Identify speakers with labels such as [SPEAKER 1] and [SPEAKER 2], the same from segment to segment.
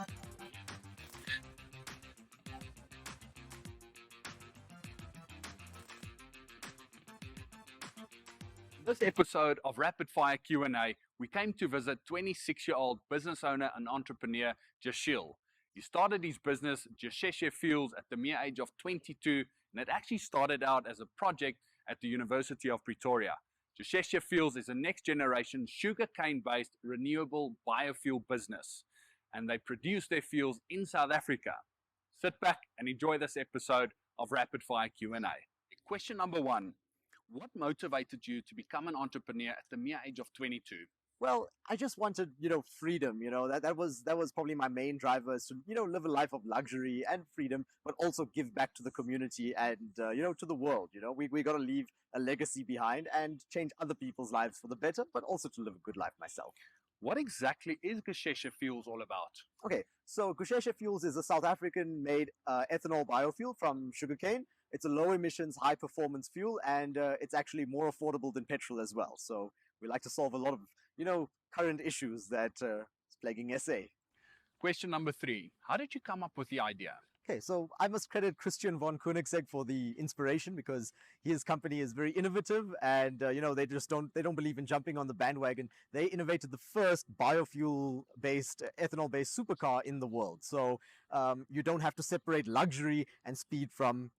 [SPEAKER 1] In this episode of Rapid Fire Q&A, we came to visit 26-year-old business owner and entrepreneur Jyoshil. He started his business, Gusheshe Fuels, at the mere age of 22, and it actually started out as a project at the University of Pretoria. Gusheshe Fuels is a next-generation sugarcane-based renewable biofuel business, and they produce their fuels in South Africa. Sit back and enjoy this episode of Rapid Fire Q&A. Question number 1. What motivated you to become an entrepreneur at the mere age of 22?
[SPEAKER 2] Well, I just wanted, freedom. That was probably my main driver, is to, live a life of luxury and freedom, but also give back to the community and, to the world. We got to leave a legacy behind and change other people's lives for the better, but also to live a good life myself.
[SPEAKER 1] What exactly is Gusheshe Fuels all about?
[SPEAKER 2] Okay, so Gusheshe Fuels is a South African-made ethanol biofuel from sugarcane. It's a low-emissions, high-performance fuel, and it's actually more affordable than petrol as well. So we like to solve a lot of, current issues that is plaguing SA.
[SPEAKER 1] Question number 3. How did you come up with the idea?
[SPEAKER 2] Okay, so I must credit Christian von Koenigsegg for the inspiration, because his company is very innovative, and they don't believe in jumping on the bandwagon. They innovated the first biofuel-based, ethanol-based supercar in the world. So you don't have to separate luxury and speed from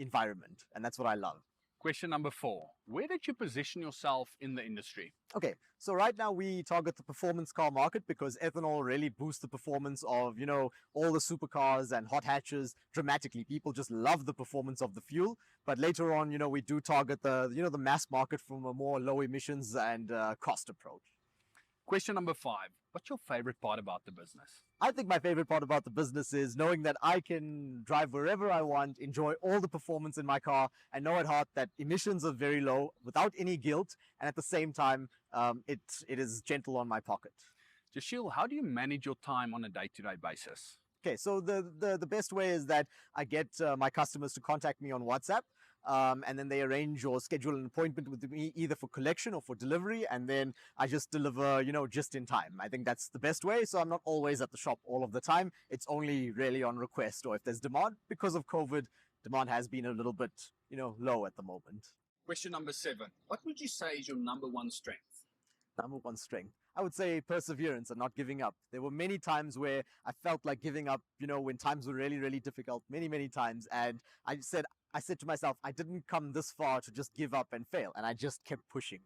[SPEAKER 2] environment, and that's what I love.
[SPEAKER 1] Question number 4. Where did you position yourself in the industry?
[SPEAKER 2] Okay, so right now we target the performance car market, because ethanol really boosts the performance of, all the supercars and hot hatches dramatically. People just love the performance of the fuel. But later on, we do target the mass market from a more low emissions and cost approach.
[SPEAKER 1] Question number 5. What's your favorite part about the business?
[SPEAKER 2] I think my favorite part about the business is knowing that I can drive wherever I want, enjoy all the performance in my car, and know at heart that emissions are very low without any guilt, and at the same time, it is gentle on my pocket.
[SPEAKER 1] Jyoshil, how do you manage your time on a day-to-day basis?
[SPEAKER 2] Okay, so the best way is that I get my customers to contact me on WhatsApp. And then they arrange or schedule an appointment with me, either for collection or for delivery, and then I just deliver, just in time. I think that's the best way. So I'm not always at the shop all of the time. It's only really on request, or if there's demand. Because of COVID, demand has been a little bit, low at the moment.
[SPEAKER 1] Question number 7. What would you say is your number 1 strength?
[SPEAKER 2] Number 1 strength, I would say perseverance and not giving up. There were many times where I felt like giving up, when times were really, really difficult, many, many times. And I said to myself, I didn't come this far to just give up and fail. And I just kept pushing.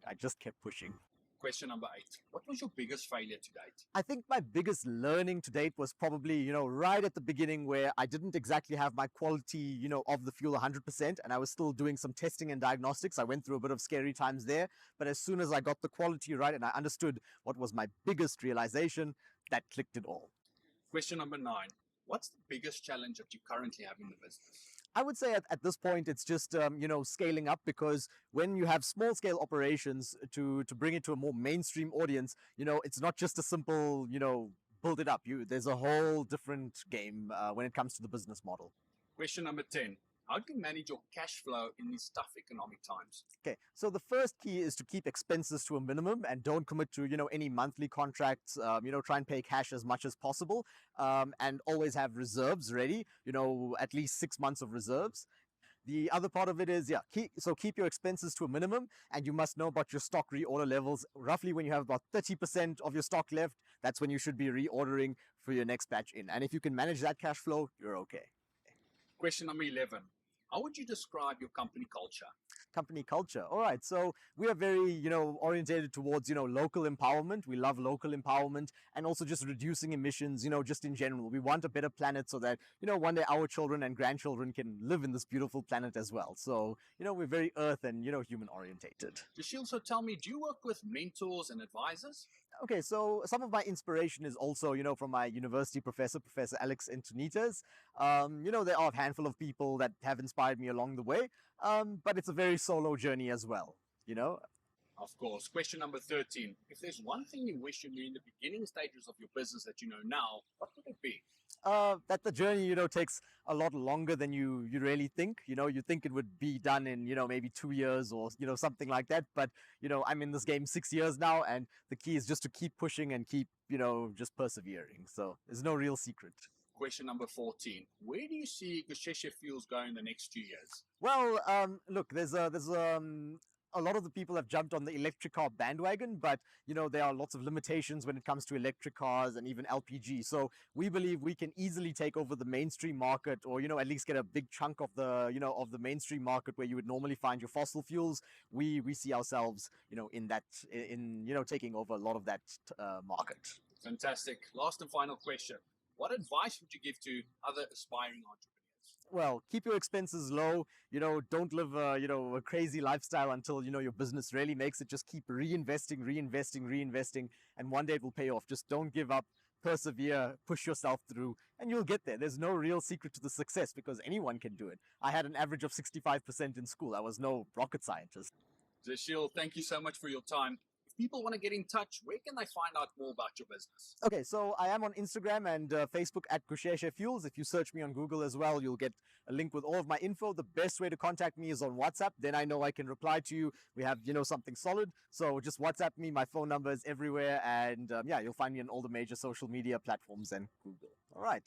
[SPEAKER 1] Question number 8. What was your biggest failure to date?
[SPEAKER 2] I think my biggest learning to date was probably, right at the beginning, where I didn't exactly have my quality, of the fuel 100%, and I was still doing some testing and diagnostics. I went through a bit of scary times there, but as soon as I got the quality right and I understood what was my biggest realization, that clicked it all.
[SPEAKER 1] Question number 9. What's the biggest challenge that you currently have in the business?
[SPEAKER 2] I would say at this point, it's just, scaling up, because when you have small scale operations, to bring it to a more mainstream audience, it's not just a simple, build it up. There's a whole different game when it comes to the business model.
[SPEAKER 1] Question number 10. How do you manage your cash flow in these tough economic times?
[SPEAKER 2] Okay, so the first key is to keep expenses to a minimum and don't commit to, any monthly contracts. Try and pay cash as much as possible, and always have reserves ready, at least 6 months of reserves. The other part of it is, keep your expenses to a minimum, and you must know about your stock reorder levels. Roughly when you have about 30% of your stock left, that's when you should be reordering for your next batch in. And if you can manage that cash flow, you're okay.
[SPEAKER 1] Question number 11. How would you describe your company culture?
[SPEAKER 2] Company culture. All right. So we are very, orientated towards, local empowerment. We love local empowerment, and also just reducing emissions, just in general. We want a better planet so that, one day our children and grandchildren can live in this beautiful planet as well. So, we're very earth and, human orientated.
[SPEAKER 1] Jyoshil, so tell me, do you work with mentors and advisors?
[SPEAKER 2] Okay, so some of my inspiration is also, from my university professor, Professor Alex Antonitas. There are a handful of people that have inspired me along the way, but it's a very solo journey as well,
[SPEAKER 1] Of course. Question number 13. If there's one thing you wish you knew in the beginning stages of your business that you know now, what would it be?
[SPEAKER 2] That the journey, takes a lot longer than you really think. You think it would be done in, maybe 2 years or, something like that. But, I'm in this game 6 years now, and the key is just to keep pushing and keep, just persevering. So there's no real secret.
[SPEAKER 1] Question number 14. Where do you see Gusheshe Fuels going in the next 2 years?
[SPEAKER 2] Well, look, there's a lot of the people have jumped on the electric car bandwagon, but there are lots of limitations when it comes to electric cars and even LPG. So we believe we can easily take over the mainstream market, or at least get a big chunk of the of the mainstream market where you would normally find your fossil fuels. We see ourselves in that in taking over a lot of that market.
[SPEAKER 1] Fantastic. Last and final question. What advice would you give to other aspiring entrepreneurs?
[SPEAKER 2] Well, keep your expenses low. Don't live a crazy lifestyle until your business really makes it. Just keep reinvesting, and one day it will pay off. Just don't give up. Persevere, push yourself through, and you'll get there. There's no real secret to the success, because anyone can do it. I had an average of 65% in school. I was no rocket scientist.
[SPEAKER 1] Jyoshil, thank you so much for your time. If people want to get in touch, where can they find out more about your business?
[SPEAKER 2] Okay, so I am on Instagram and Facebook at Gusheshe Fuels. If you search me on Google as well, you'll get a link with all of my info. The best way to contact me is on WhatsApp. Then I know I can reply to you. We have, something solid. So just WhatsApp me. My phone number is everywhere. And yeah, you'll find me on all the major social media platforms and Google. All right.